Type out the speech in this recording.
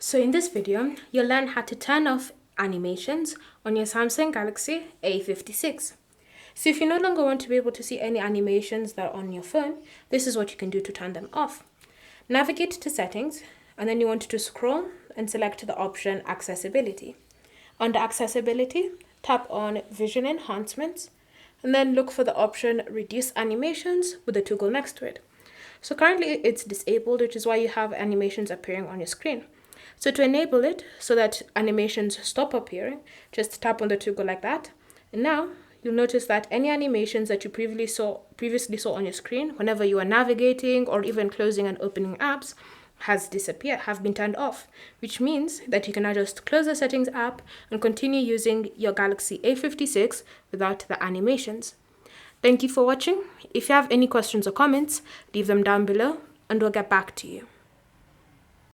So in this video, you'll learn how to turn off animations on your Samsung Galaxy A56. So if you no longer want to be able to see any animations that are on your phone, this is what you can do to turn them off. Navigate to settings, and then you want to scroll and select the option accessibility. Under accessibility, tap on vision enhancements, and then look for the option reduce animations with the toggle next to it. So currently it's disabled, which is why you have animations appearing on your screen. So to enable it so that animations stop appearing, just tap on the toggle like that. And now you'll notice that any animations that you previously saw on your screen, whenever you are navigating or even closing and opening apps, have been turned off, which means that you can now just close the settings app and continue using your Galaxy A56 without the animations. Thank you for watching. If you have any questions or comments, leave them down below and we'll get back to you.